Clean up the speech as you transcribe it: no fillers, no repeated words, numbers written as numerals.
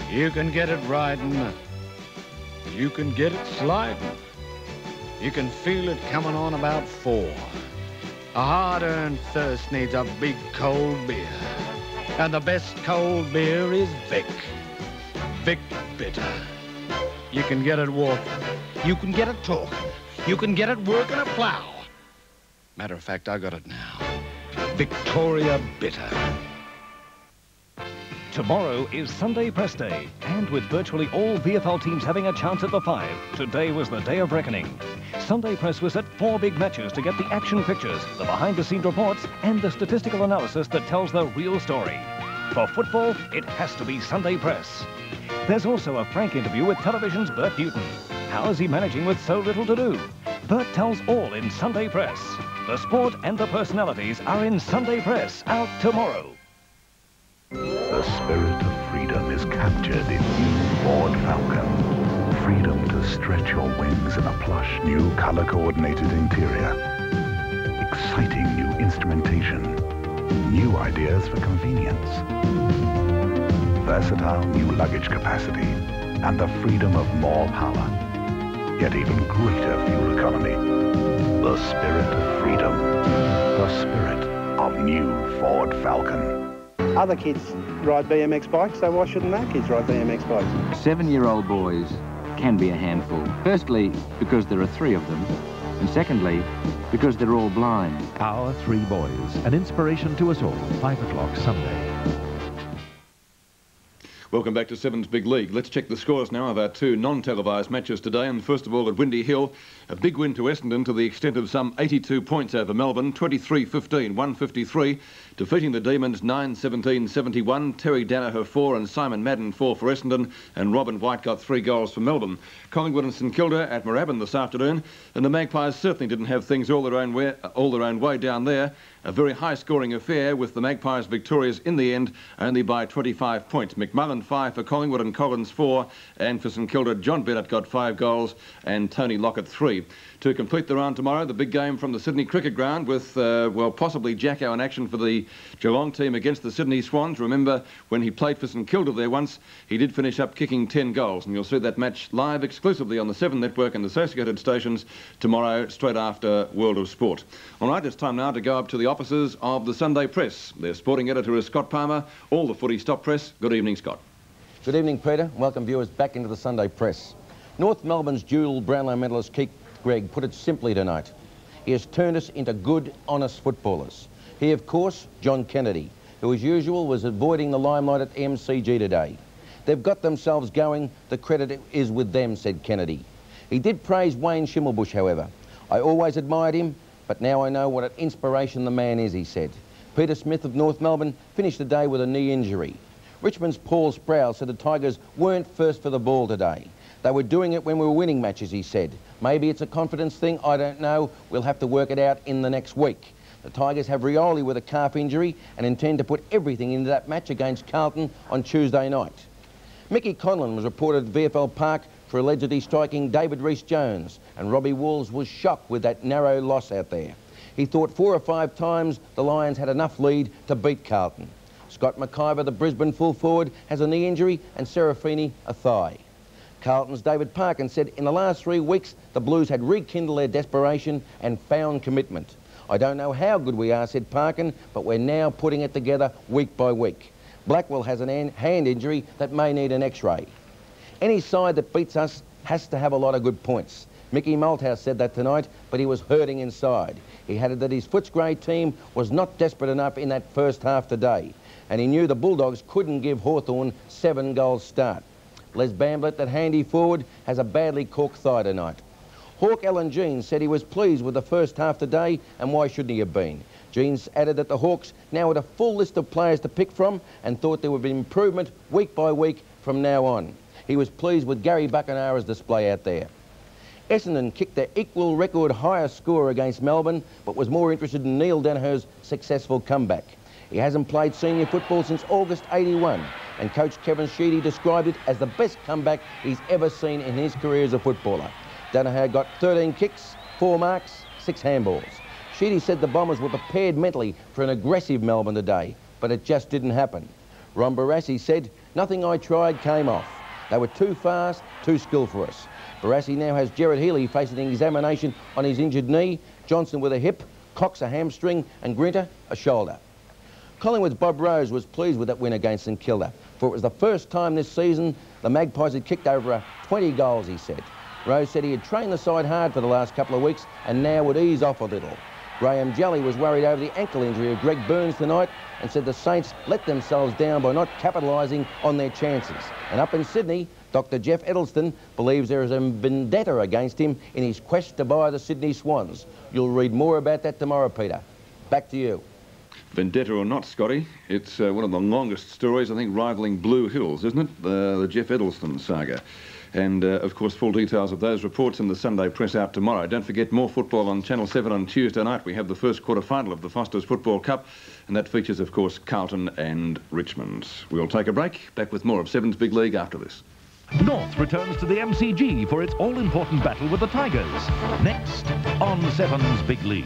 You can get it riding. You can get it sliding. You can feel it coming on about 4. A hard-earned thirst needs a big cold beer. And the best cold beer is Vic. Vic Bitter. You can get it walking. You can get it talking. You can get it working a plow. Matter of fact, I got it now. Victoria Bitter. Tomorrow is Sunday Press Day, and with virtually all VFL teams having a chance at the 5, today was the day of reckoning. Sunday Press was at 4 big matches to get the action pictures, the behind-the-scenes reports, and the statistical analysis that tells the real story. For football, it has to be Sunday Press. There's also a frank interview with television's Bert Newton. How is he managing with so little to do? Bert tells all in Sunday Press. The sport and the personalities are in Sunday Press, out tomorrow. The spirit of freedom is captured in new Ford Falcon. Freedom to stretch your wings in a plush, new color-coordinated interior. Exciting new instrumentation. New ideas for convenience. Versatile new luggage capacity. And the freedom of more power. Yet even greater fuel economy. The spirit of freedom. The spirit of new Ford Falcon. Other kids ride BMX bikes, so why shouldn't our kids ride BMX bikes? 7-year-old boys can be a handful. Firstly, because there are 3 of them, and secondly, because they're all blind. Our 3 boys, an inspiration to us all, 5 o'clock Sunday. Welcome back to Seven's Big League. Let's check the scores now of our 2 non-televised matches today. And first of all, at Windy Hill, a big win to Essendon to the extent of some 82 points over Melbourne, 23-15, 153, defeating the Demons 9-17-71. Terry Danaher 4 and Simon Madden 4 for Essendon, and Robin White got 3 goals for Melbourne. Collingwood and St Kilda at Moorabbin this afternoon, and the Magpies certainly didn't have things all their own way down there. A very high-scoring affair with the Magpies victorious in the end, only by 25 points. McMullen 5 for Collingwood and Collins 4, and for St Kilda, John Bennett got 5 goals and Tony Lockett 3. To complete the round tomorrow, the big game from the Sydney Cricket Ground with, well, possibly Jacko in action for the Geelong team against the Sydney Swans. Remember, when he played for St Kilda there once, he did finish up kicking 10 goals. And you'll see that match live exclusively on the 7 Network and associated stations tomorrow, straight after World of Sport. All right, it's time now to go up to the offices of the Sunday Press. Their sporting editor is Scot Palmer, all the footy stop press. Good evening, Scott. Good evening, Peter. Welcome viewers back into the Sunday Press. North Melbourne's dual Brownlow medalist Keith Gregg put it simply tonight. He has turned us into good, honest footballers. He, of course, John Kennedy, who as usual was avoiding the limelight at MCG today. They've got themselves going, the credit is with them, said Kennedy. He did praise Wayne Schimmelbusch, however. I always admired him, but now I know what an inspiration the man is, he said. Peter Smith of North Melbourne finished the day with a knee injury. Richmond's Paul Sproul said the Tigers weren't first for the ball today. They were doing it when we were winning matches, he said. Maybe it's a confidence thing, I don't know. We'll have to work it out in the next week. The Tigers have Rioli with a calf injury and intend to put everything into that match against Carlton on Tuesday night. Mickey Conlon was reported at VFL Park for allegedly striking David Rhys-Jones, and Robbie Walls was shocked with that narrow loss out there. He thought 4 or 5 times the Lions had enough lead to beat Carlton. Scott McIver, the Brisbane full forward, has a knee injury, and Serafini a thigh. Carlton's David Parkin said in the last 3 weeks the Blues had rekindled their desperation and found commitment. I don't know how good we are, said Parkin, but we're now putting it together week by week. Blackwell has an hand injury that may need an x-ray. Any side that beats us has to have a lot of good points. Mickey Malthouse said that tonight, but he was hurting inside. He added that his FITZROY team was not desperate enough in that first half today, and he knew the Bulldogs couldn't give Hawthorn 7 goals start. Les Bamblett, that handy forward, has a badly corked thigh tonight. Hawk Alan Jeans said he was pleased with the first half today, and why shouldn't he have been? Jeans added that the Hawks now had a full list of players to pick from and thought there would be improvement week by week from now on. He was pleased with Gary Buckenara's display out there. Essendon kicked their equal record highest score against Melbourne, but was more interested in Neil Danaher's successful comeback. He hasn't played senior football since August '81, and coach Kevin Sheedy described it as the best comeback he's ever seen in his career as a footballer. Danaher got 13 kicks, 4 marks, 6 handballs. Sheedy said the Bombers were prepared mentally for an aggressive Melbourne today, but it just didn't happen. Ron Barassi said, "Nothing I tried came off. They were too fast, too skillful for us." Barassi now has Gerard Healy facing an examination on his injured knee, Johnson with a hip, Cox a hamstring and Grinter a shoulder. Collingwood's Bob Rose was pleased with that win against St Kilda, for it was the first time this season the Magpies had kicked over 20 goals, he said. Rose said he had trained the side hard for the last couple of weeks and now would ease off a little. Graham Jelly was worried over the ankle injury of Greg Burns tonight and said the Saints let themselves down by not capitalising on their chances. And up in Sydney, Dr Jeff Edelston believes there is a vendetta against him in his quest to buy the Sydney Swans. You'll read more about that tomorrow, Peter. Back to you. Vendetta or not, Scotty, it's one of the longest stories, I think, rivalling Blue Hills, isn't it? The Jeff Edelston saga. And, of course, full details of those reports in the Sunday Press out tomorrow. Don't forget, more football on Channel 7 on Tuesday night. We have the first quarter-final of the Foster's Football Cup, and that features, of course, Carlton and Richmond. We'll take a break. Back with more of Seven's Big League after this. North returns to the MCG for its all-important battle with the Tigers. Next on Seven's Big League.